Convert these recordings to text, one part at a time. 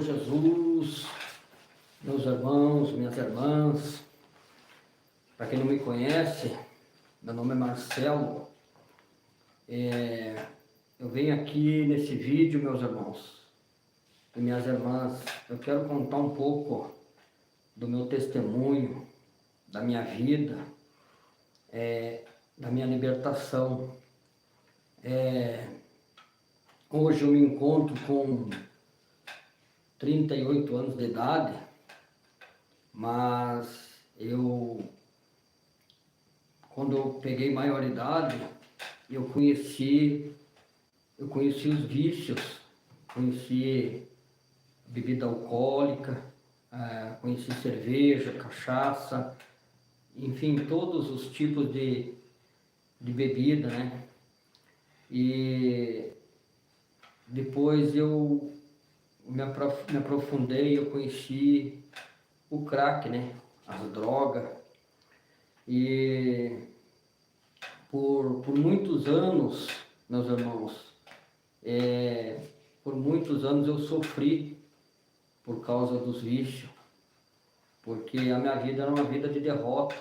Jesus, meus irmãos, minhas irmãs, para quem não me conhece, meu nome é Marcelo. Eu venho aqui nesse vídeo, meus irmãos e minhas irmãs, eu quero contar um pouco do meu testemunho, da minha vida, da minha libertação. Hoje eu me encontro com 38 anos de idade, mas quando eu peguei maioridade, eu conheci os vícios, conheci bebida alcoólica, conheci cerveja, cachaça, enfim, todos os tipos de bebida, né? E depois eu me aprofundei, eu conheci o crack, né? As drogas. E por muitos anos, meus irmãos, por muitos anos eu sofri por causa dos vícios, porque a minha vida era uma vida de derrota,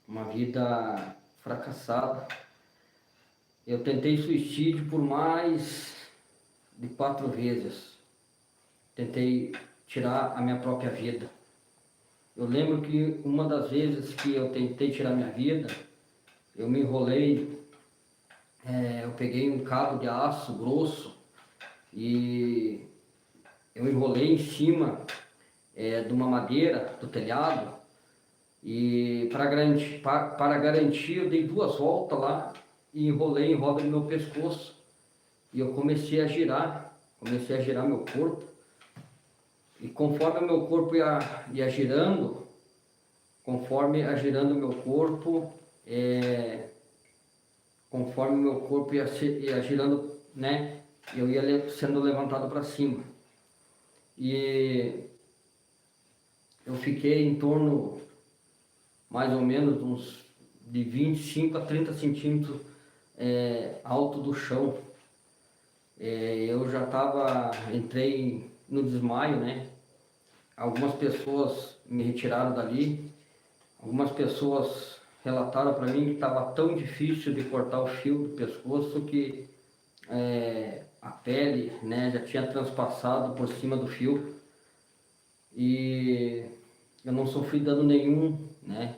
uma vida fracassada. Eu tentei suicídio por mais de 4 vezes. Tentei tirar a minha própria vida. Eu lembro que uma das vezes que eu tentei tirar minha vida, eu me enrolei, eu peguei um cabo de aço grosso e eu enrolei em cima de uma madeira do telhado e para garantir eu dei 2 voltas lá e enrolei em roda do meu pescoço e eu comecei a girar meu corpo. E conforme o meu corpo ia girando, conforme ia girando o meu corpo, conforme o meu corpo ia girando, né, eu ia sendo levantado para cima. E eu fiquei em torno, mais ou menos, uns de 25 a 30 centímetros alto do chão. Eu já entrei no desmaio, né? Algumas pessoas me retiraram dali, algumas pessoas relataram para mim que estava tão difícil de cortar o fio do pescoço que a pele, né, já tinha transpassado por cima do fio e eu não sofri dano nenhum, né?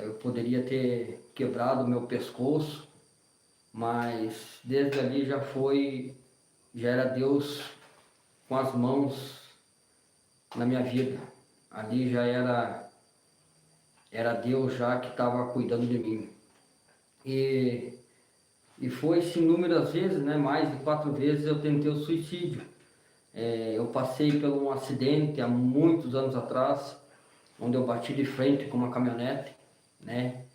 Eu poderia ter quebrado o meu pescoço, mas desde ali já era Deus com as mãos na minha vida. Ali já era Deus já que estava cuidando de mim. E foi-se inúmeras vezes, né? Mais de 4 vezes eu tentei o suicídio. Eu passei por um acidente há muitos anos atrás, onde eu bati de frente com uma caminhonete, né?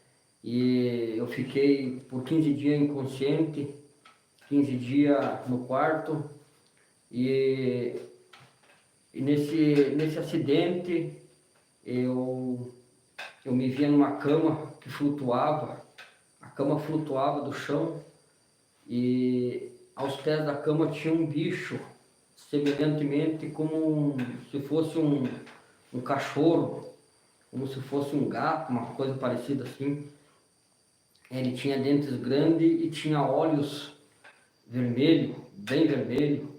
E eu fiquei por 15 dias inconsciente, 15 dias no quarto, e nesse acidente eu me via numa cama que flutuava, a cama flutuava do chão e aos pés da cama tinha um bicho, semelhantemente como se fosse um cachorro, como se fosse um gato, uma coisa parecida assim. Ele tinha dentes grandes e tinha olhos vermelho, bem vermelho,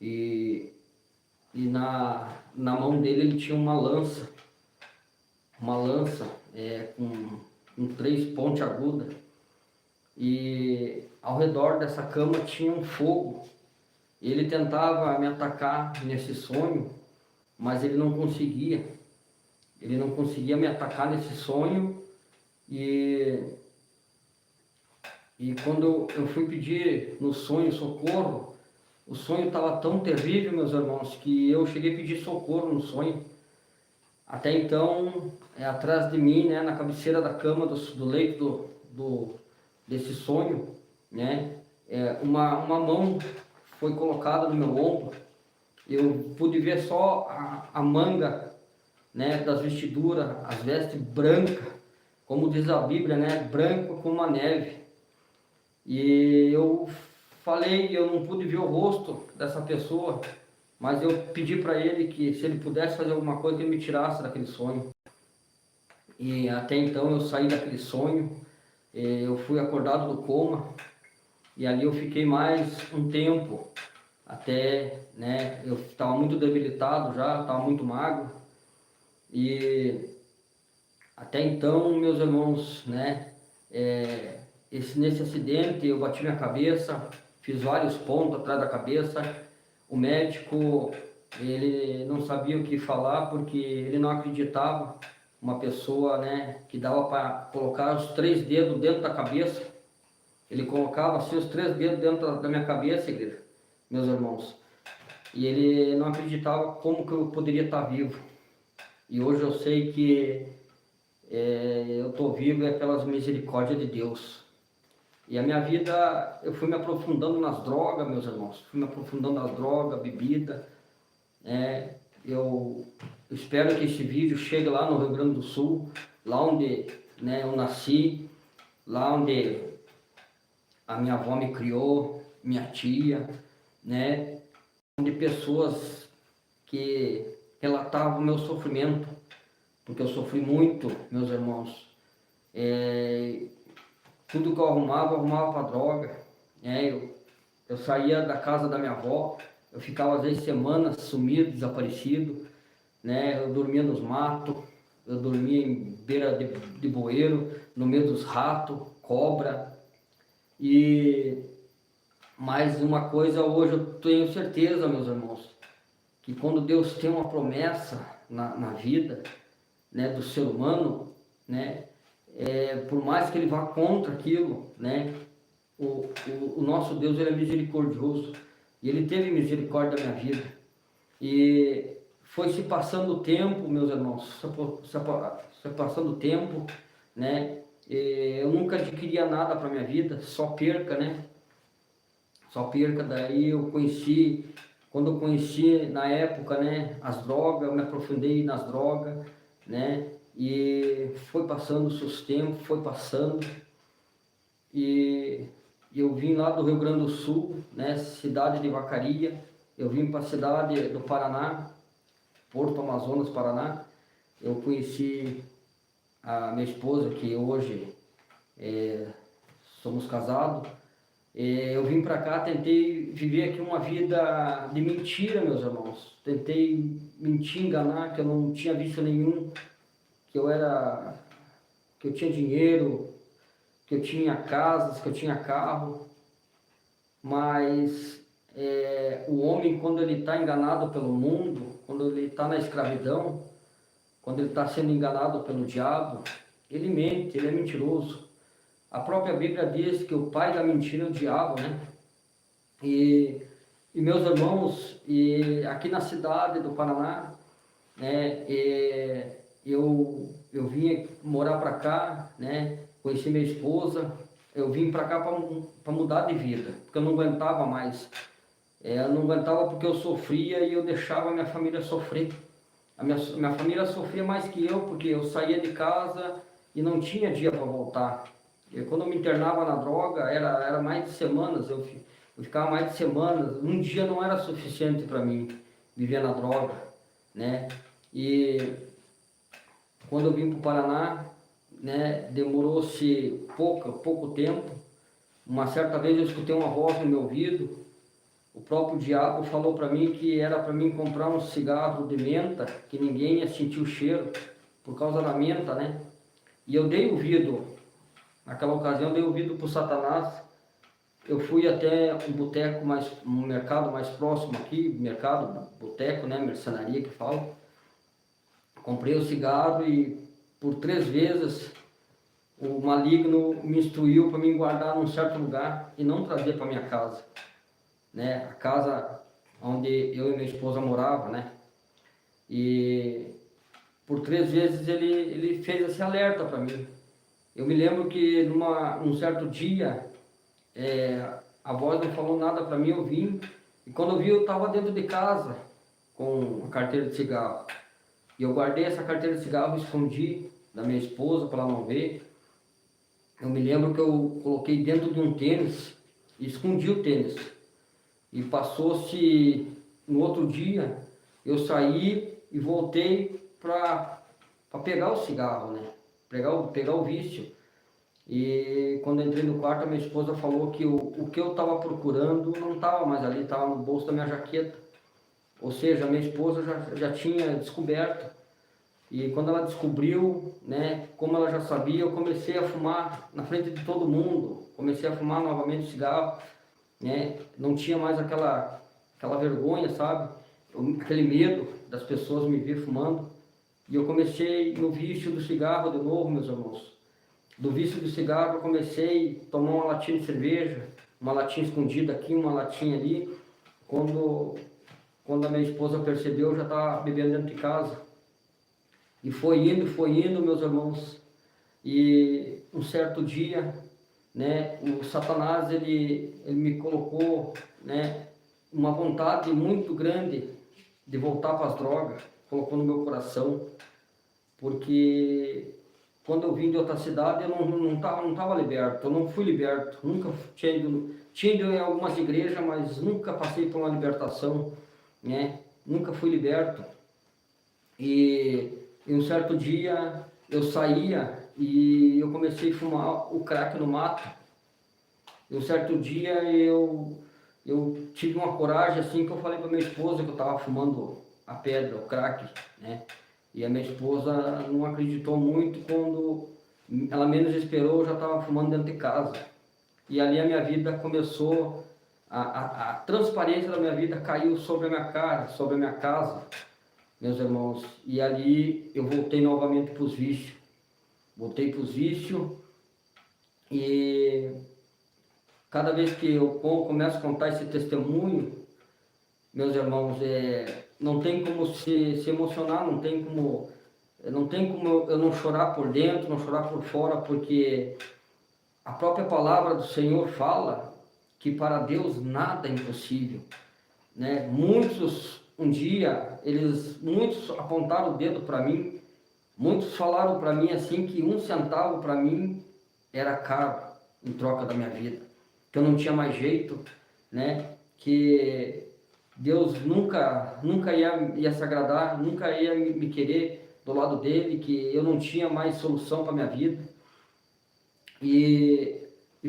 e na mão dele ele tinha uma lança com 3 pontes agudas, e ao redor dessa cama tinha um fogo. Ele tentava me atacar nesse sonho, mas ele não conseguia me atacar nesse sonho. E quando eu fui pedir no sonho socorro, o sonho estava tão terrível, meus irmãos, que eu cheguei a pedir socorro no sonho. Até então, atrás de mim, né, na cabeceira da cama, do leito desse sonho, né, uma mão foi colocada no meu ombro. Eu pude ver só a manga, né, das vestiduras, as vestes brancas, como diz a Bíblia, né, branco como a neve. E eu falei, eu não pude ver o rosto dessa pessoa, mas eu pedi para ele que se ele pudesse fazer alguma coisa, que ele me tirasse daquele sonho. E até então eu saí daquele sonho, eu fui acordado do coma, e ali eu fiquei mais um tempo, até, né, eu estava muito debilitado já, estava muito magro, e até então, meus irmãos, né, nesse acidente eu bati minha cabeça, fiz vários pontos atrás da cabeça. O médico, ele não sabia o que falar porque ele não acreditava. Uma pessoa, né, que dava para colocar os 3 dedos dentro da cabeça. Ele colocava assim os 3 dedos dentro da minha cabeça, igreja, meus irmãos. E ele não acreditava como que eu poderia estar vivo. E hoje eu sei que eu estou vivo é pelas misericórdias de Deus. E a minha vida, eu fui me aprofundando nas drogas, meus irmãos. Fui me aprofundando nas drogas, bebida. Eu espero que esse vídeo chegue lá no Rio Grande do Sul, lá onde, né, eu nasci, lá onde a minha avó me criou, minha tia, né, onde pessoas que relatavam o meu sofrimento, porque eu sofri muito, meus irmãos. Tudo que eu arrumava para droga. Eu saía da casa da minha avó, eu ficava às vezes semanas sumido, desaparecido, né? Eu dormia nos matos, eu dormia em beira de bueiro, no meio dos ratos, cobra. E mais uma coisa, hoje eu tenho certeza, meus irmãos, que quando Deus tem uma promessa na vida, né, do ser humano, né, por mais que ele vá contra aquilo, né, o nosso Deus, ele é misericordioso, e ele teve misericórdia da minha vida. E foi se passando o tempo, meus irmãos, se passando o tempo, né, eu nunca adquiria nada para minha vida, só perca, né, só perca. Daí eu conheci, quando eu conheci na época, né, as drogas, eu me aprofundei nas drogas, né, e foi passando os tempos, foi passando, e eu vim lá do Rio Grande do Sul, né, cidade de Vacaria. Eu vim para a cidade do Paraná, Porto Amazonas, Paraná. Eu conheci a minha esposa, que hoje somos casados. Eu vim para cá, tentei viver aqui uma vida de mentira, meus irmãos. Tentei mentir, enganar, que eu não tinha vício nenhum, que eu tinha dinheiro, que eu tinha casas, que eu tinha carro. Mas o homem, quando ele está enganado pelo mundo, quando ele está na escravidão, quando ele está sendo enganado pelo diabo, ele mente, ele é mentiroso. A própria Bíblia diz que o pai da mentira é o diabo, né? E meus irmãos, aqui na cidade do Paraná, né, eu vim morar para cá, né, conheci minha esposa. Eu vim para cá para mudar de vida, porque eu não aguentava mais. Eu não aguentava porque eu sofria e eu deixava a minha família sofrer. A minha família sofria mais que eu, porque eu saía de casa e não tinha dia para voltar. Quando eu me internava na droga, era mais de semanas, eu ficava mais de semanas. Um dia não era suficiente para mim viver na droga, né? E quando eu vim para o Paraná, né, demorou-se pouco tempo. Uma certa vez eu escutei uma voz no meu ouvido. O próprio diabo falou para mim que era para mim comprar um cigarro de menta, que ninguém ia sentir o cheiro, por causa da menta, né? E eu dei ouvido, naquela ocasião eu dei ouvido para o Satanás. Eu fui até um mercado mais próximo aqui, mercado, boteco, né, mercenaria que fala. Comprei o cigarro e por 3 vezes o maligno me instruiu para me guardar num certo lugar e não trazer para minha casa, né? A casa onde eu e minha esposa morava, né? E por 3 vezes ele fez esse alerta para mim. Eu me lembro que num certo dia, a voz não falou nada para mim, eu vim, e quando eu vi eu estava dentro de casa com a carteira de cigarro. E eu guardei essa carteira de cigarro, escondi da minha esposa para ela não ver. Eu me lembro que eu coloquei dentro de um tênis e escondi o tênis. E passou-se no outro dia, eu saí e voltei para pegar o cigarro, né? Pegar o vício. E quando eu entrei no quarto, a minha esposa falou que o que eu estava procurando não estava mais ali, estava no bolso da minha jaqueta. Ou seja, a minha esposa já tinha descoberto. E quando ela descobriu, né, como ela já sabia, eu comecei a fumar na frente de todo mundo. Comecei a fumar novamente cigarro, né? Não tinha mais aquela vergonha, sabe? Aquele medo das pessoas me ver fumando. E eu comecei no vício do cigarro de novo, meus irmãos. Do vício do cigarro eu comecei a tomar uma latinha de cerveja, uma latinha escondida aqui, uma latinha ali. Quando a minha esposa percebeu, eu já estava bebendo dentro de casa. E foi indo, meus irmãos. E um certo dia, né, o Satanás, ele me colocou, né, uma vontade muito grande de voltar para as drogas, colocou no meu coração, porque quando eu vim de outra cidade eu não tava liberto, eu não fui liberto, nunca tinha ido em algumas igrejas, mas nunca passei por uma libertação, né, nunca fui liberto. E um certo dia eu saía e eu comecei a fumar o crack no mato. E um certo dia eu tive uma coragem assim que eu falei para minha esposa que eu estava fumando a pedra, o crack, né? E a minha esposa não acreditou muito. Quando ela menos esperou, eu já estava fumando dentro de casa. E ali a minha vida começou, a transparência da minha vida caiu sobre a minha cara, sobre a minha casa, meus irmãos. E ali eu voltei novamente para os vícios. Voltei para os vícios e cada vez que eu começo a contar esse testemunho, meus irmãos, não tem como se emocionar, não tem como eu não chorar por dentro, não chorar por fora, porque a própria palavra do Senhor fala que para Deus nada é impossível, né? Muitos apontaram o dedo para mim, muitos falaram para mim assim que 1 centavo para mim era caro em troca da minha vida, que eu não tinha mais jeito, né? Que Deus nunca ia se agradar, nunca ia me querer do lado dele, que eu não tinha mais solução para minha vida. E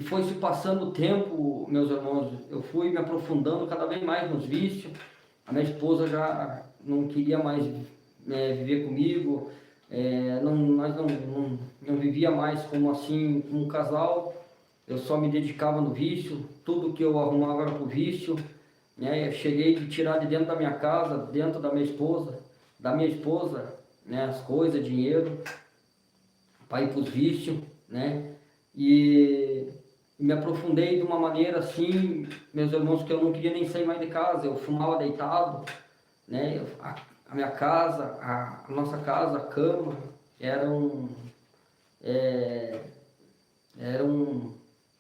foi se passando o tempo, meus irmãos, eu fui me aprofundando cada vez mais nos vícios. A minha esposa já não queria mais viver comigo, nós não vivia mais como assim, como um casal. Eu só me dedicava no vício, tudo que eu arrumava era pro vício, né? Eu cheguei a tirar de dentro da minha casa, dentro da minha esposa, né? As coisas, dinheiro, para ir pros vícios, né? E me aprofundei de uma maneira assim, meus irmãos, que eu não queria nem sair mais de casa. Eu fumava deitado, né? A minha casa, a nossa casa, a cama, é,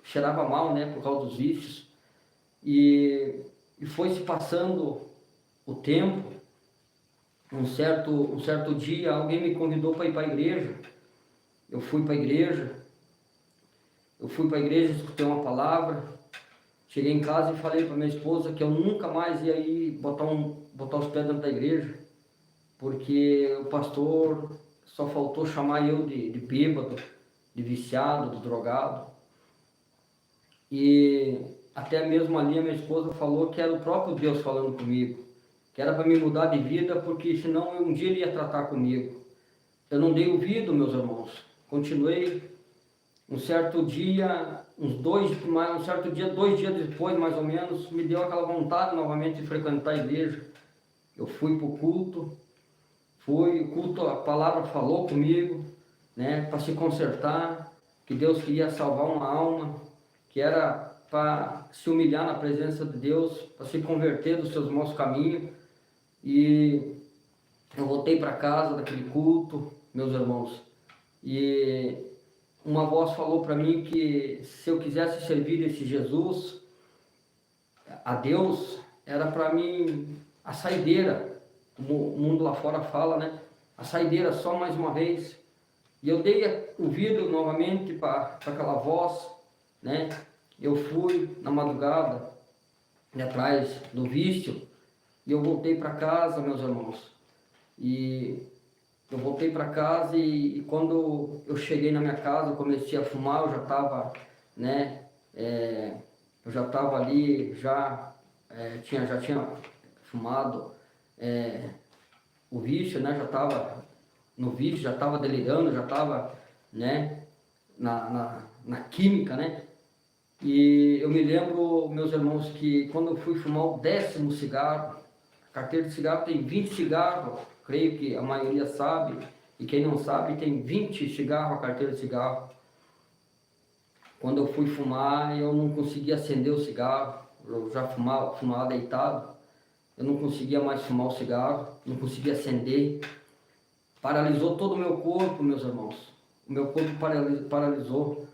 cheirava mal, né, por causa dos vícios. E foi se passando o tempo. Um certo dia alguém me convidou para ir para a igreja. Eu fui para a igreja, escutei uma palavra. Cheguei em casa e falei para minha esposa que eu nunca mais ia ir botar os pés dentro da igreja, porque o pastor só faltou chamar eu de bêbado, de viciado, de drogado. E até mesmo ali a minha esposa falou que era o próprio Deus falando comigo, que era para me mudar de vida, porque senão um dia ele ia tratar comigo. Eu não dei ouvido, meus irmãos. Continuei. Um certo dia, 2 dias depois, mais ou menos, me deu aquela vontade novamente de frequentar a igreja. Eu fui para o culto, a palavra falou comigo, né, para se consertar, que Deus queria salvar uma alma, que era para se humilhar na presença de Deus, para se converter dos seus maus caminhos. E eu voltei para casa daquele culto, meus irmãos, e uma voz falou para mim que se eu quisesse servir esse Jesus, a Deus, era para mim a saideira, como o mundo lá fora fala, né? A saideira só mais uma vez. E eu dei ouvido novamente para aquela voz, né? Eu fui na madrugada, atrás do vício, E eu voltei para casa, meus irmãos. E eu voltei para casa e quando eu cheguei na minha casa, eu comecei a fumar, eu já estava, né, eu já estava ali, já tinha fumado o vício, né, já estava no vício, já estava delirando, já estava, né, na química, né. E eu me lembro, meus irmãos, que quando eu fui fumar o 10º cigarro, a carteira de cigarro tem 20 cigarros, creio que a maioria sabe, e quem não sabe tem 20 cigarros a carteira de cigarro. Quando eu fui fumar, eu não conseguia acender o cigarro, eu já fumava deitado, eu não conseguia mais fumar o cigarro, não conseguia acender, paralisou todo o meu corpo, meus irmãos, o meu corpo paralisou,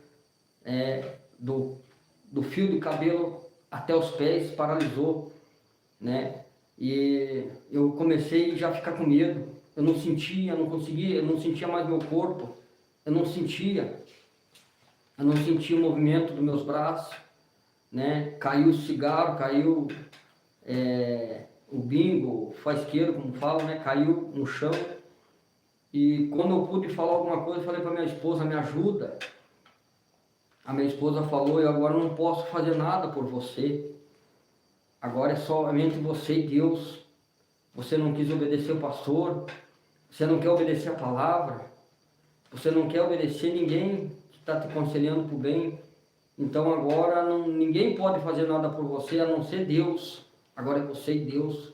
do fio de cabelo até os pés, paralisou, né? E eu comecei já a ficar com medo, eu não sentia, não conseguia, eu não sentia mais meu corpo, eu não sentia o movimento dos meus braços, né? Caiu o cigarro, caiu o bingo, o faisqueiro, como falam, né? Caiu no chão. E quando eu pude falar alguma coisa, eu falei para minha esposa, me ajuda. A minha esposa falou, eu agora não posso fazer nada por você. Agora é somente você e Deus. Você não quis obedecer o pastor, você não quer obedecer a palavra, você não quer obedecer ninguém que está te aconselhando para o bem. Então agora ninguém pode fazer nada por você a não ser Deus. Agora é você e Deus.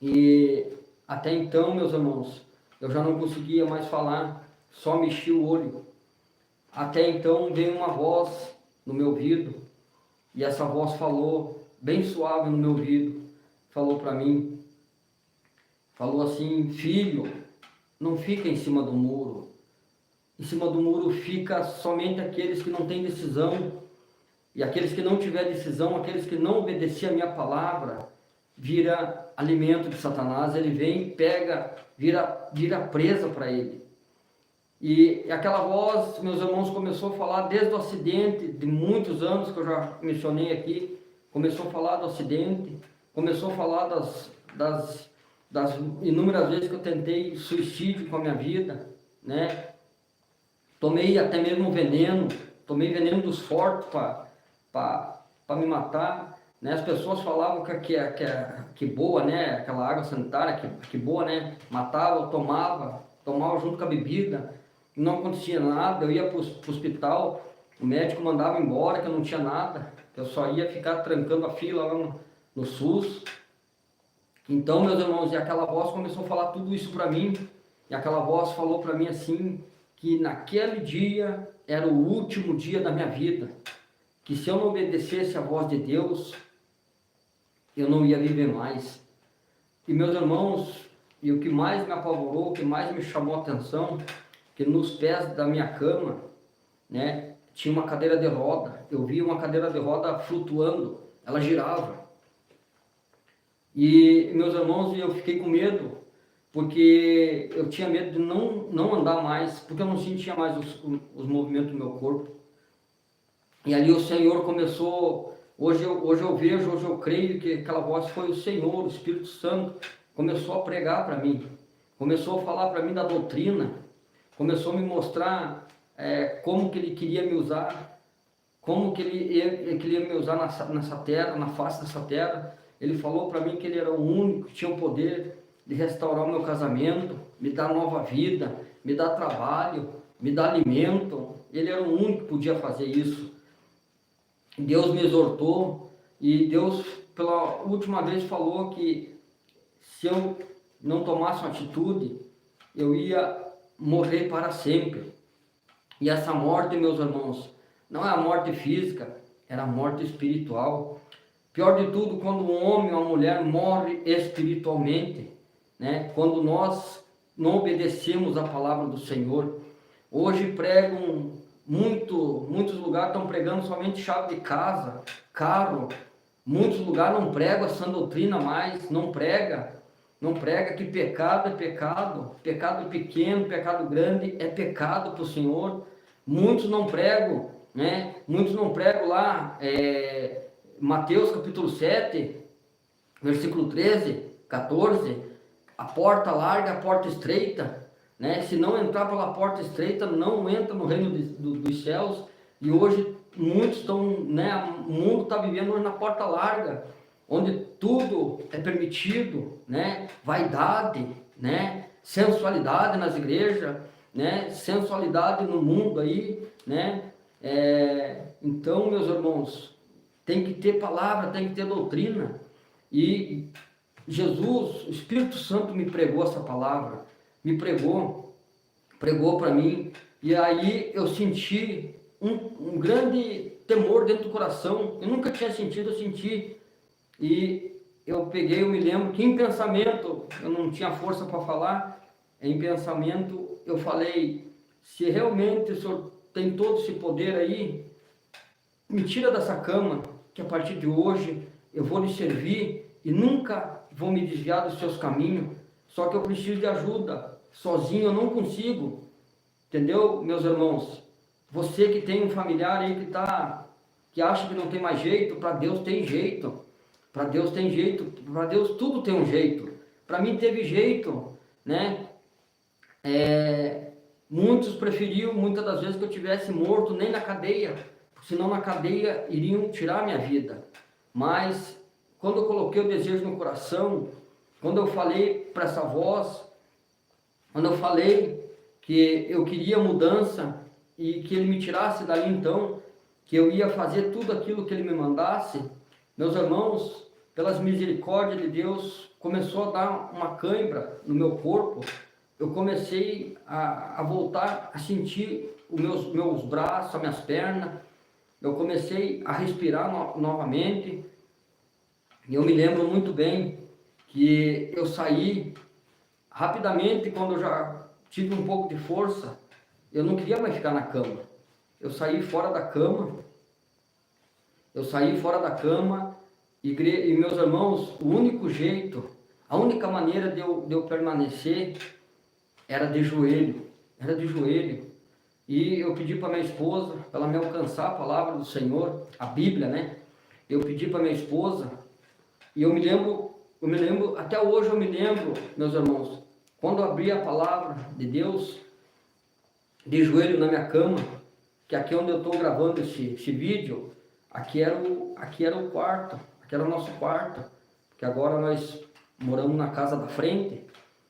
E até então, meus irmãos, eu já não conseguia mais falar, só mexia o olho. Até então veio uma voz no meu ouvido, e essa voz falou, bem suave no meu ouvido, falou para mim, falou assim: filho, não fica em cima do muro. Em cima do muro fica somente aqueles que não têm decisão, e aqueles que não tiver decisão, aqueles que não obedecer a minha palavra, vira alimento de Satanás, ele vem, pega, vira presa para ele. E aquela voz, meus irmãos, começou a falar desde o acidente, de muitos anos que eu já mencionei aqui, começou a falar do acidente, começou a falar das inúmeras vezes que eu tentei suicídio com a minha vida, né? Tomei até mesmo veneno, tomei veneno dos fortes para me matar, né? As pessoas falavam que boa, né? Aquela água sanitária, que boa, né? Matava, eu tomava junto com a bebida, não acontecia nada. Eu ia para o hospital, o médico mandava embora que eu não tinha nada, que eu só ia ficar trancando a fila lá no SUS. Então, meus irmãos, e aquela voz começou a falar tudo isso para mim, e aquela voz falou para mim assim, que naquele dia era o último dia da minha vida, que se eu não obedecesse a voz de Deus, eu não ia viver mais. E meus irmãos, e o que mais me apavorou, o que mais me chamou a atenção, que nos pés da minha cama, né, tinha uma cadeira de roda. Eu vi uma cadeira de roda flutuando, ela girava. E meus irmãos, eu fiquei com medo, porque eu tinha medo de não andar mais, porque eu não sentia mais os movimentos do meu corpo. E ali o Senhor começou, hoje eu vejo, hoje eu creio que aquela voz foi o Senhor, o Espírito Santo, começou a pregar para mim, começou a falar para mim da doutrina, começou a me mostrar como que Ele queria me usar, como que ele queria me usar nessa terra, na face dessa terra. Ele falou para mim que Ele era o único que tinha o poder de restaurar o meu casamento, me dar nova vida, me dar trabalho, me dar alimento. Ele era o único que podia fazer isso. Deus me exortou, e Deus pela última vez falou que se eu não tomasse uma atitude, eu ia morrer para sempre. E essa morte, meus irmãos, não é a morte física, era a morte espiritual. Pior de tudo, quando um homem ou uma mulher morre espiritualmente, né? Quando nós não obedecemos a palavra do Senhor. Hoje pregam muitos lugares estão pregando somente chave de casa, carro. Muitos lugares não pregam essa doutrina mais, não prega que pecado é pecado, pecado pequeno, pecado grande é pecado para o Senhor. Muitos não pregam, né? Muitos não pregam lá, Mateus capítulo 7, versículo 13, 14, a porta larga, a porta estreita, né? Se não entrar pela porta estreita, não entra no reino dos céus. E hoje muitos estão, né? O mundo está vivendo hoje na porta larga, onde tudo é permitido, né? Vaidade, né? Sensualidade nas igrejas, né? Sensualidade no mundo aí, né? Então, meus irmãos, tem que ter palavra, tem que ter doutrina. E Jesus, o Espírito Santo me pregou essa palavra, me pregou para mim, e aí eu senti um grande temor dentro do coração. Eu nunca tinha sentido, eu senti, e eu peguei, eu me lembro que em pensamento, eu não tinha força para falar, em pensamento eu falei: se realmente o Senhor tem todo esse poder aí, me tira dessa cama, que a partir de hoje eu vou lhe servir e nunca vou me desviar dos seus caminhos. Só que eu preciso de ajuda, sozinho eu não consigo, entendeu, meus irmãos? Você que tem um familiar aí que acha que não tem mais jeito, para Deus tem jeito, para Deus tem jeito, para Deus tudo tem um jeito. Para mim teve jeito, né? Muitos preferiam muitas das vezes que eu tivesse morto nem na cadeia, senão na cadeia iriam tirar minha vida. Mas quando eu coloquei o desejo no coração, quando eu falei para essa voz, quando eu falei que eu queria mudança e que ele me tirasse dali, então, que eu ia fazer tudo aquilo que ele me mandasse, meus irmãos, pelas misericórdias de Deus, começou a dar uma cãibra no meu corpo. Eu comecei a voltar a sentir os meus braços, as minhas pernas. Eu comecei a respirar novamente. E eu me lembro muito bem que eu saí rapidamente, quando eu já tive um pouco de força, eu não queria mais ficar na cama. Eu saí fora da cama. E meus irmãos, o único jeito, a única maneira de eu permanecer era de joelho. E eu pedi para minha esposa, para ela me alcançar a palavra do Senhor, a Bíblia, né? Eu pedi para minha esposa, e eu me lembro, até hoje eu me lembro, meus irmãos, quando eu abri a palavra de Deus, de joelho na minha cama, que aqui é onde eu estou gravando esse vídeo, aqui era o quarto, aqui era o nosso quarto, porque agora nós moramos na casa da frente,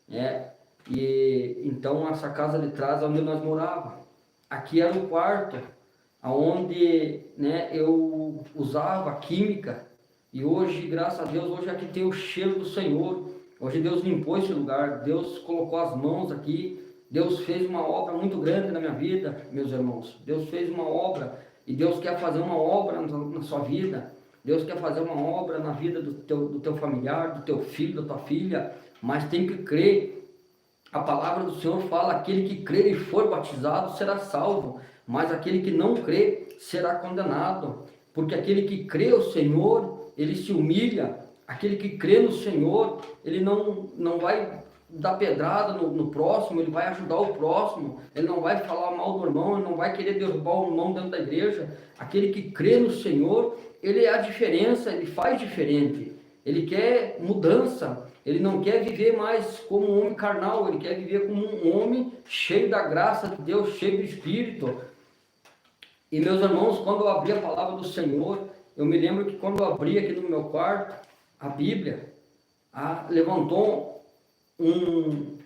né? E então essa casa de trás é onde nós morávamos. Aqui era o quarto, onde, né, eu usava química. E hoje, graças a Deus, hoje aqui tem o cheiro do Senhor. Hoje Deus limpou esse lugar, Deus colocou as mãos aqui. Deus fez uma obra muito grande na minha vida, meus irmãos. Deus fez uma obra, e Deus quer fazer uma obra na sua vida. Deus quer fazer uma obra na vida do teu familiar, do teu filho, da tua filha. Mas tem que crer. A palavra do Senhor fala: aquele que crer e for batizado será salvo, mas aquele que não crê será condenado. Porque aquele que crê o Senhor, ele se humilha. Aquele que crê no Senhor, ele não vai dar pedrada no próximo, ele vai ajudar o próximo, ele não vai falar mal do irmão, ele não vai querer derrubar o irmão dentro da igreja. Aquele que crê no Senhor, ele é a diferença, ele faz diferente, ele quer mudança. Ele não quer viver mais como um homem carnal, ele quer viver como um homem cheio da graça de Deus, cheio do Espírito. E meus irmãos, quando eu abri a palavra do Senhor, eu me lembro que quando eu abri aqui no meu quarto, a Bíblia, levantou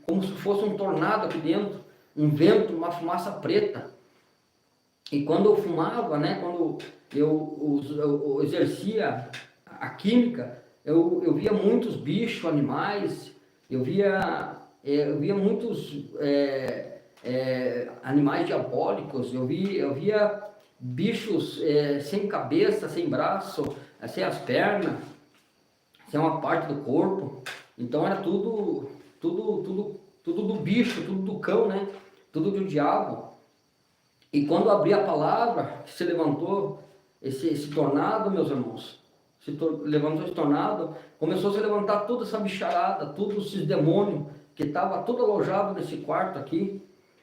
como se fosse um tornado aqui dentro, um vento, uma fumaça preta. E quando eu fumava, né, quando eu exercia a química, eu via muitos bichos, animais, eu via muitos animais diabólicos, eu via bichos sem cabeça, sem braço, sem as pernas, sem uma parte do corpo. Então era tudo do bicho, tudo do cão, né? Tudo do diabo. E quando eu abri a palavra, se levantou esse tornado, meus irmãos, levantou esse tornado, começou a se levantar toda essa bicharada, todos esses demônios que estavam tudo alojado nesse quarto aqui.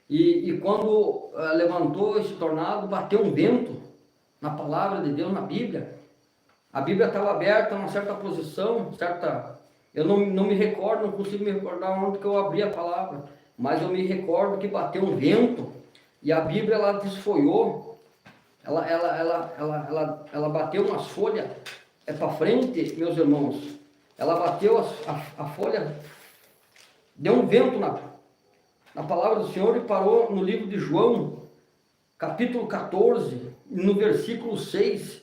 E quando levantou esse tornado, bateu um vento na palavra de Deus, na Bíblia, A Bíblia estava aberta numa certa posição, eu não me recordo, não consigo me recordar onde que eu abri a palavra, mas eu me recordo que bateu um vento e a Bíblia ela desfolhou, ela bateu umas folhas para frente, meus irmãos. Ela bateu a folha, deu um vento na palavra do Senhor e parou no livro de João, capítulo 14, no versículo 6.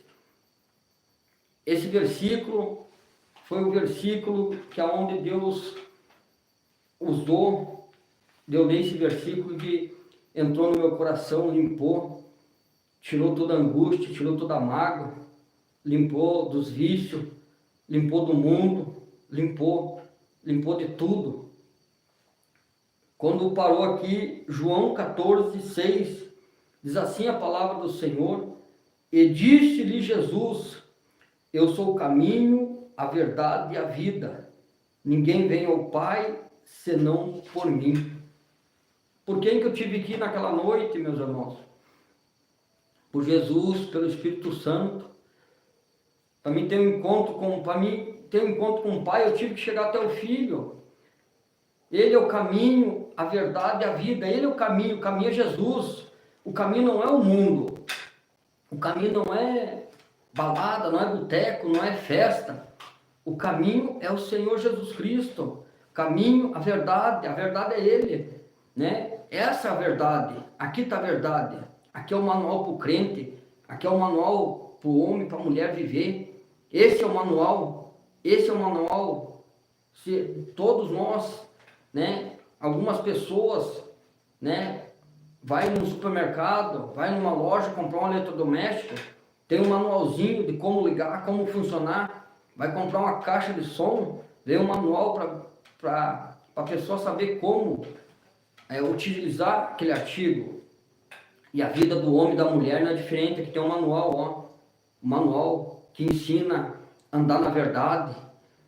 Esse versículo foi o versículo que aonde Deus usou, eu li esse versículo que entrou no meu coração, limpou, tirou toda a angústia, tirou toda a mágoa, limpou dos vícios, limpou do mundo, limpou de tudo. Quando parou aqui, João 14, 6, diz assim a palavra do Senhor: e disse-lhe Jesus: eu sou o caminho, a verdade e a vida. Ninguém vem ao Pai senão por mim. Por quem que eu tive aqui naquela noite, meus irmãos? Por Jesus, pelo Espírito Santo. Para mim ter um encontro com o Pai, eu tive que chegar até o Filho. Ele é o caminho, a verdade e a vida. Ele é o caminho é Jesus. O caminho não é o mundo. O caminho não é balada, não é boteco, não é festa. O caminho é o Senhor Jesus Cristo. O caminho, a verdade é Ele, né? Essa é a verdade. Aqui está a verdade. Aqui é o manual para o crente. Aqui é o manual para o homem, para a mulher viver. Esse é o manual. Esse é o manual. Se todos nós, né? Algumas pessoas, né? Vai num supermercado, vai numa loja comprar um eletrodoméstico, tem um manualzinho de como ligar, como funcionar. Vai comprar uma caixa de som, vem um manual para a pessoa saber como utilizar aquele artigo. E a vida do homem e da mulher não é diferente, que tem um manual, ó, um manual que ensina a andar na verdade,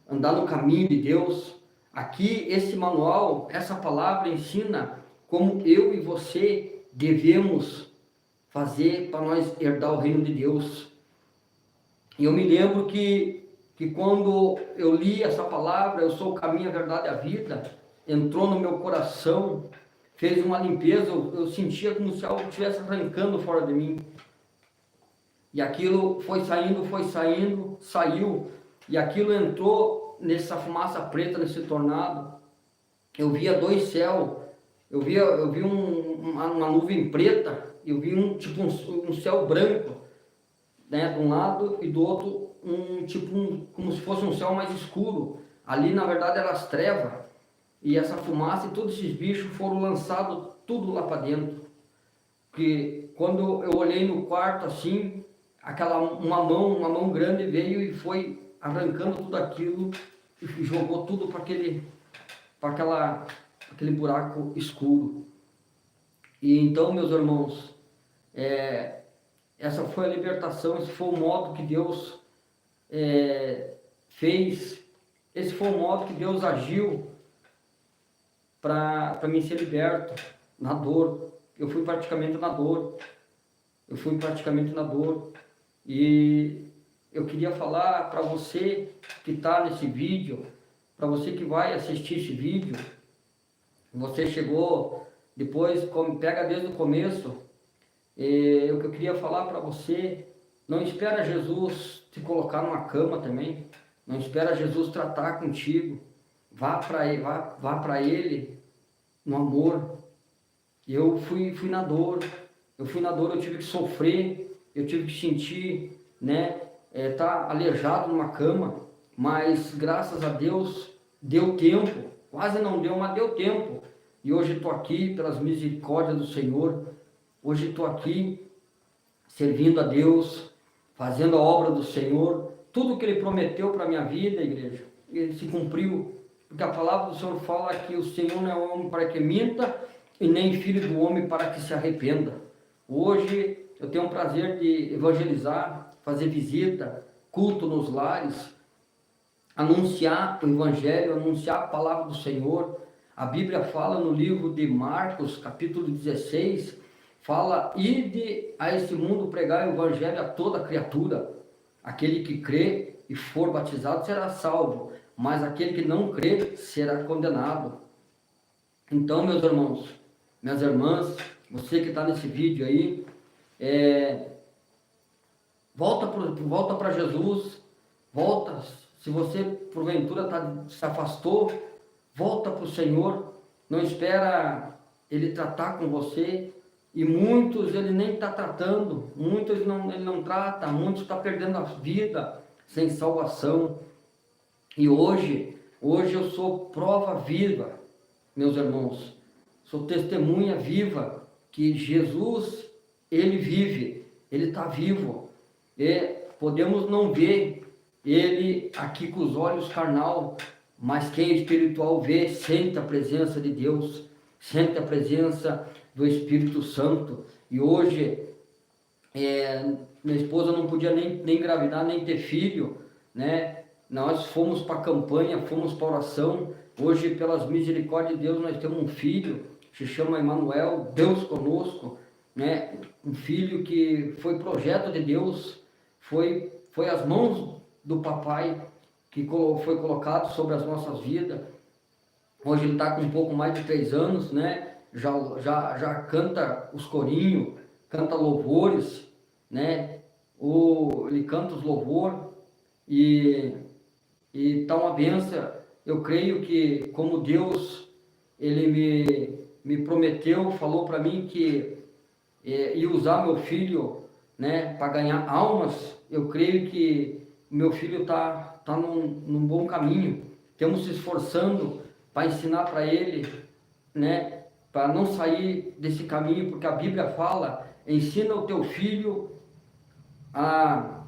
andar no caminho de Deus. Aqui, esse manual, essa palavra ensina como eu e você devemos fazer para nós herdar o reino de Deus. E eu me lembro que quando eu li essa palavra, eu sou o caminho, a verdade e a vida, entrou no meu coração, fez uma limpeza, eu sentia como se algo estivesse arrancando fora de mim. E aquilo foi saindo, saiu, e aquilo entrou nessa fumaça preta, nesse tornado. Eu via dois céus, eu vi uma nuvem preta, eu vi um céu branco, né, de um lado, e do outro como se fosse um céu mais escuro. Ali na verdade eram as trevas, e essa fumaça e todos esses bichos foram lançados tudo lá para dentro. Que quando eu olhei no quarto assim, uma mão grande veio e foi arrancando tudo aquilo e jogou tudo para aquele buraco escuro. E então, meus irmãos, essa foi a libertação, esse foi o modo que Deus fez, esse foi o modo que Deus agiu para mim ser liberto na dor. Eu fui praticamente na dor. E eu queria falar para você que está nesse vídeo, para você que vai assistir esse vídeo, você chegou depois, pega desde o começo, o que eu queria falar para você: não espera Jesus te colocar numa cama também, não espera Jesus tratar contigo, vá para Ele no amor. Eu fui na dor, eu tive que sofrer, eu tive que sentir, né, tá aleijado numa cama, mas graças a Deus deu tempo, quase não deu, mas deu tempo. E hoje estou aqui pelas misericórdias do Senhor, hoje estou aqui servindo a Deus, fazendo a obra do Senhor. Tudo que Ele prometeu para a minha vida, igreja, Ele se cumpriu, porque a palavra do Senhor fala que o Senhor não é homem para que minta, e nem filho do homem para que se arrependa. Hoje eu tenho o prazer de evangelizar, fazer visita, culto nos lares, anunciar o Evangelho, anunciar a palavra do Senhor. A Bíblia fala no livro de Marcos, capítulo 16, fala: ide a esse mundo pregar o Evangelho a toda criatura. aquele que crê e for batizado será salvo, mas aquele que não crê será condenado. Então, meus irmãos, minhas irmãs, você que está nesse vídeo aí, volta para Jesus, volta. Se você porventura se afastou, volta para o Senhor, não espera Ele tratar com você. E muitos Ele nem está tratando, muitos Ele não trata, muitos estão perdendo a vida sem salvação. E hoje eu sou prova viva, meus irmãos, sou testemunha viva que Jesus, Ele vive, Ele está vivo. E podemos não ver Ele aqui com os olhos carnal, mas quem é espiritual vê, sente a presença de Deus, sente a presença do Espírito Santo. E hoje, minha esposa não podia nem engravidar, nem ter filho, né? Nós fomos para a campanha, fomos para a oração. Hoje, pelas misericórdias de Deus, nós temos um filho, se chama Emanuel, Deus conosco, né? Um filho que foi projeto de Deus, foi as mãos do papai que foi colocado sobre as nossas vidas. Hoje ele está com um pouco mais de 3 anos, né? Já canta os corinhos, canta louvores, né? Ele canta os louvores e tá uma benção. Eu creio que como Deus, Ele me prometeu, falou para mim que ia usar meu filho, né, para ganhar almas. Eu creio que meu filho tá num bom caminho. Estamos se esforçando para ensinar para ele, né, para não sair desse caminho, porque a Bíblia fala: ensina o teu filho a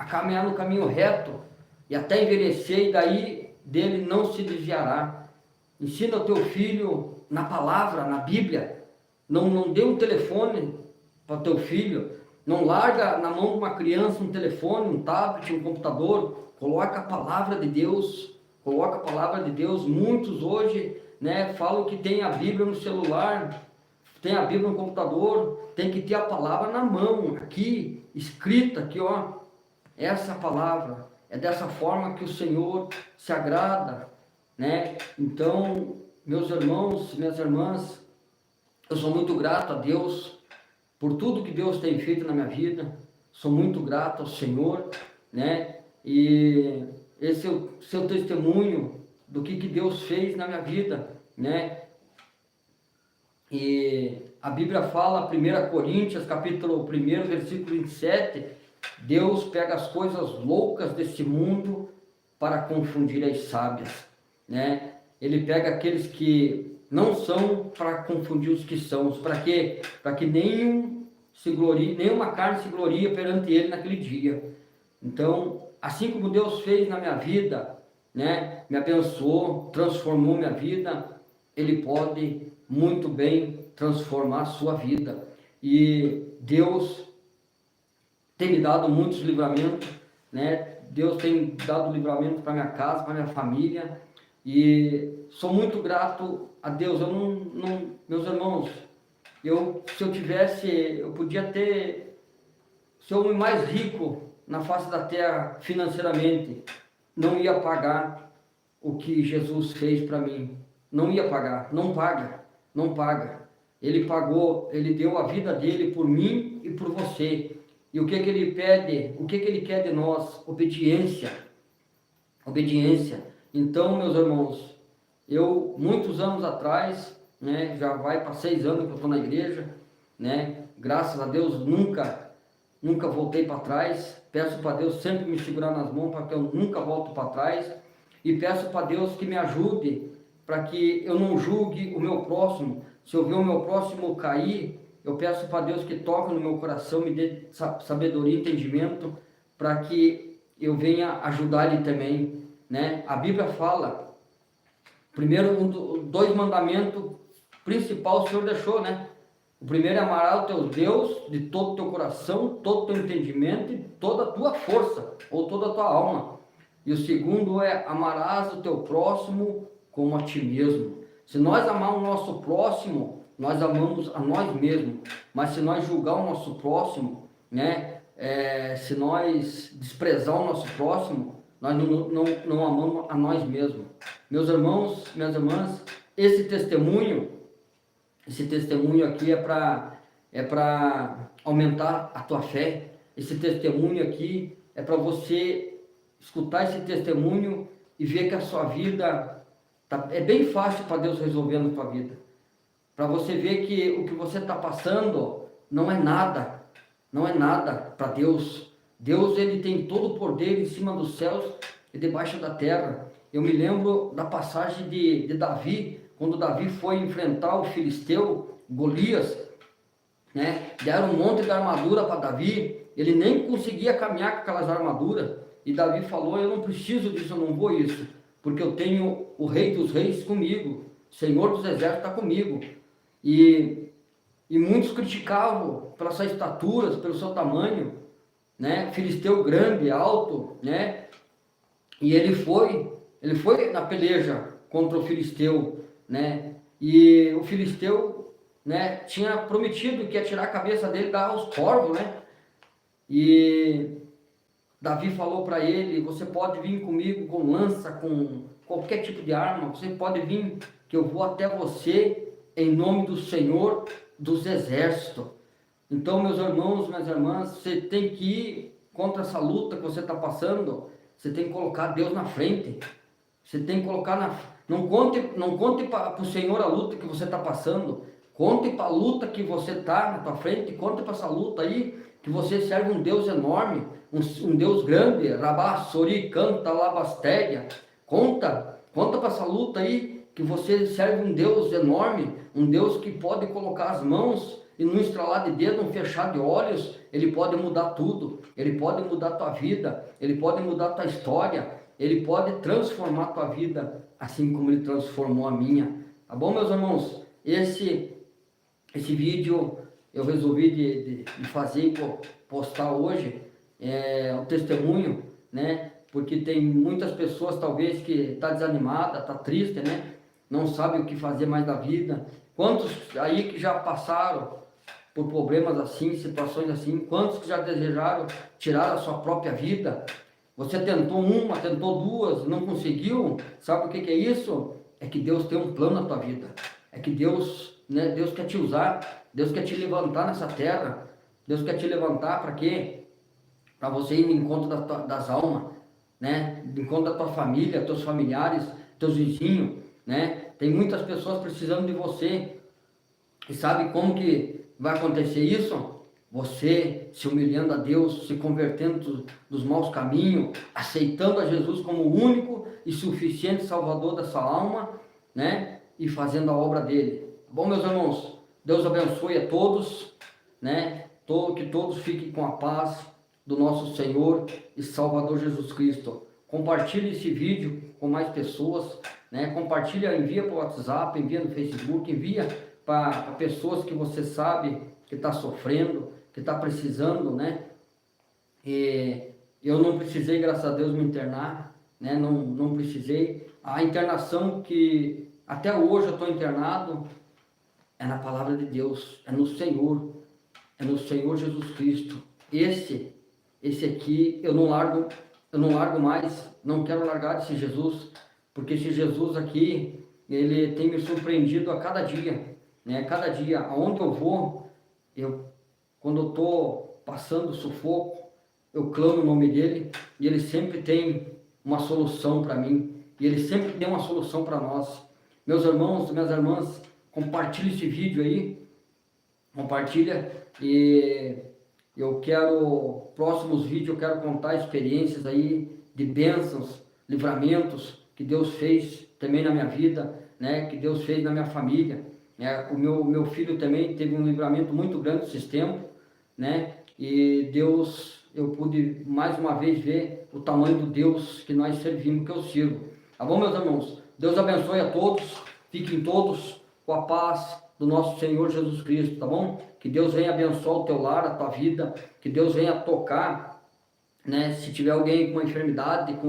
caminhar no caminho reto e até envelhecer, e daí dele não se desviará. Ensina o teu filho na palavra, na Bíblia. Não dê um telefone para o teu filho. Não larga na mão de uma criança um telefone, um tablet, um computador. Coloca a palavra de Deus. Coloca a palavra de Deus. Muitos hoje, né, falam que tem a Bíblia no celular, tem a Bíblia no computador. Tem que ter a palavra na mão, aqui, escrita, aqui, ó. Essa palavra. É dessa forma que o Senhor se agrada, né? Então, meus irmãos, minhas irmãs, eu sou muito grato a Deus por tudo que Deus tem feito na minha vida. Sou muito grato ao Senhor, né? E esse é o seu testemunho do que Deus fez na minha vida, né? E a Bíblia fala, 1 Coríntios, capítulo 1, versículo 27, Deus pega as coisas loucas desse mundo para confundir as sábias, né? Ele pega aqueles que não são para confundir os que são. Para quê? Para que nenhuma carne se glorie perante ele naquele dia. Então, assim como Deus fez na minha vida, né, me abençoou, transformou minha vida, Ele pode muito bem transformar a sua vida. E Deus tem me dado muitos livramentos, né? Deus tem dado livramento para minha casa, para minha família, e sou muito grato a Deus. Meus irmãos, se eu tivesse, eu podia ser o homem mais rico na face da terra financeiramente, não ia pagar o que Jesus fez para mim. Não ia pagar, não paga. Ele pagou, Ele deu a vida dele por mim e por você. E o que Ele pede, o que Ele quer de nós? Obediência. Então, meus irmãos, eu, muitos anos atrás, né, já vai para 6 anos que eu estou na igreja, né, graças a Deus nunca voltei para trás. Peço para Deus sempre me segurar nas mãos para que eu nunca volte para trás, e peço para Deus que me ajude para que eu não julgue o meu próximo. Se eu ver o meu próximo cair, eu peço para Deus que toque no meu coração, me dê sabedoria e entendimento para que eu venha ajudar ele também, né? A Bíblia fala, primeiro, 2 mandamentos principais o Senhor deixou, né? O primeiro é amar o teu Deus de todo o teu coração, todo o teu entendimento e toda a tua força, ou toda a tua alma. E o segundo é amarás o teu próximo como a ti mesmo. Se nós amarmos o nosso próximo, nós amamos a nós mesmos. Mas se nós julgar o nosso próximo, né? Se nós desprezar o nosso próximo, nós não amamos a nós mesmos. Meus irmãos, minhas irmãs, esse testemunho aqui é para aumentar a tua fé. Esse testemunho aqui é para você escutar esse testemunho e ver que a sua vida é bem fácil para Deus resolver na tua vida. Para você ver que o que você está passando não é nada para Deus. Deus, ele tem todo o poder em cima dos céus e debaixo da terra. Eu me lembro da passagem de Davi, quando Davi foi enfrentar o filisteu Golias, né? Deram um monte de armadura para Davi, ele nem conseguia caminhar com aquelas armaduras, e Davi falou: eu não preciso disso, eu não vou isso, porque eu tenho o Rei dos Reis comigo, o Senhor dos Exércitos está comigo. E muitos criticavam pela sua estatura, pelo seu tamanho, né? Filisteu grande, alto, né? E ele foi na peleja contra o filisteu, né? E o filisteu, né, tinha prometido que ia tirar a cabeça dele e dar aos corvos, né? E Davi falou para ele: você pode vir comigo com lança, com qualquer tipo de arma, você pode vir, que eu vou até você em nome do Senhor dos Exércitos. Então, meus irmãos, minhas irmãs, você tem que ir contra essa luta que você está passando, você tem que colocar Deus na frente. Você tem que colocar Não conte para o Senhor a luta que você está passando. Conte para a luta que você está na tua frente. Conte para essa luta aí, que você serve um Deus enorme, um Deus grande. Rabá, Sori, Canta, Labastéria. Conta para essa luta aí, que você serve um Deus enorme, um Deus que pode colocar as mãos e num estralar de dedo, num fechar de olhos, ele pode mudar tudo. Ele pode mudar a tua vida, ele pode mudar a tua história, ele pode transformar a tua vida, assim como ele transformou a minha. Tá bom, meus irmãos? Esse vídeo eu resolvi de fazer e postar hoje, o testemunho, né? Porque tem muitas pessoas talvez que está desanimada, está triste, né? Não sabe o que fazer mais da vida. Quantos aí que já passaram por problemas assim, situações assim? Quantos que já desejaram tirar a sua própria vida? Você tentou uma, tentou duas, não conseguiu. Sabe o que é isso? É que Deus tem um plano na tua vida. É que Deus, né? Deus quer te usar. Deus quer te levantar nessa terra. Deus quer te levantar para quê? Para você ir no encontro das almas, né? No encontro da tua família, teus familiares, teus vizinhos, né? Tem muitas pessoas precisando de você. E sabe como que vai acontecer isso? Você se humilhando a Deus, se convertendo dos maus caminhos, aceitando a Jesus como o único e suficiente Salvador da sua alma, né? E fazendo a obra dele. Bom, meus irmãos, Deus abençoe a todos, né? Que todos fiquem com a paz do nosso Senhor e Salvador Jesus Cristo. Compartilhe esse vídeo com mais pessoas, né? Compartilha, envia para o WhatsApp, envia no Facebook, envia para pessoas que você sabe que está sofrendo, que está precisando, né? E eu não precisei, graças a Deus, me internar, né? Não precisei. A internação que até hoje eu estou internado é na palavra de Deus, é no Senhor Jesus Cristo. Esse aqui eu não largo mais, não quero largar desse Jesus, porque esse Jesus aqui, ele tem me surpreendido a cada dia, né? Cada dia, aonde eu vou, quando eu estou passando sufoco, eu clamo o nome dele, e ele sempre tem uma solução para mim, e ele sempre tem uma solução para nós. Meus irmãos, minhas irmãs, compartilhe esse vídeo aí, compartilha, e eu quero, próximos vídeos, eu quero contar experiências aí de bênçãos, livramentos que Deus fez também na minha vida, né? Que Deus fez na minha família. O meu filho também teve um livramento muito grande esses tempos, né? E Deus, eu pude mais uma vez ver o tamanho do Deus que nós servimos, que eu sirvo. Tá bom, meus irmãos? Deus abençoe a todos, fiquem todos com a paz do nosso Senhor Jesus Cristo, tá bom? Que Deus venha abençoar o teu lar, a tua vida, que Deus venha tocar, né? Se tiver alguém com uma enfermidade,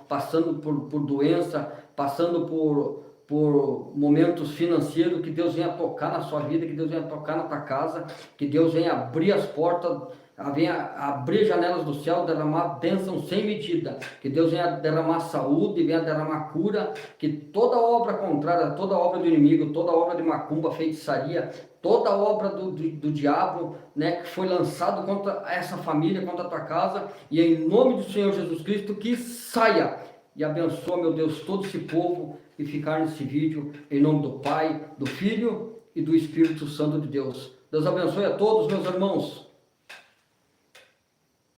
passando por doença, passando por momentos financeiros, que Deus venha tocar na sua vida, que Deus venha tocar na tua casa, que Deus venha abrir as portas venha abrir janelas do céu, derramar bênção sem medida, que Deus venha derramar saúde, venha derramar cura, que toda obra contrária, toda obra do inimigo, toda obra de macumba, feitiçaria, toda obra do diabo, né, que foi lançado contra essa família, contra a tua casa, e em nome do Senhor Jesus Cristo, que saia, e abençoa, meu Deus, todo esse povo que ficar nesse vídeo, em nome do Pai, do Filho e do Espírito Santo de Deus. Deus abençoe a todos, meus irmãos.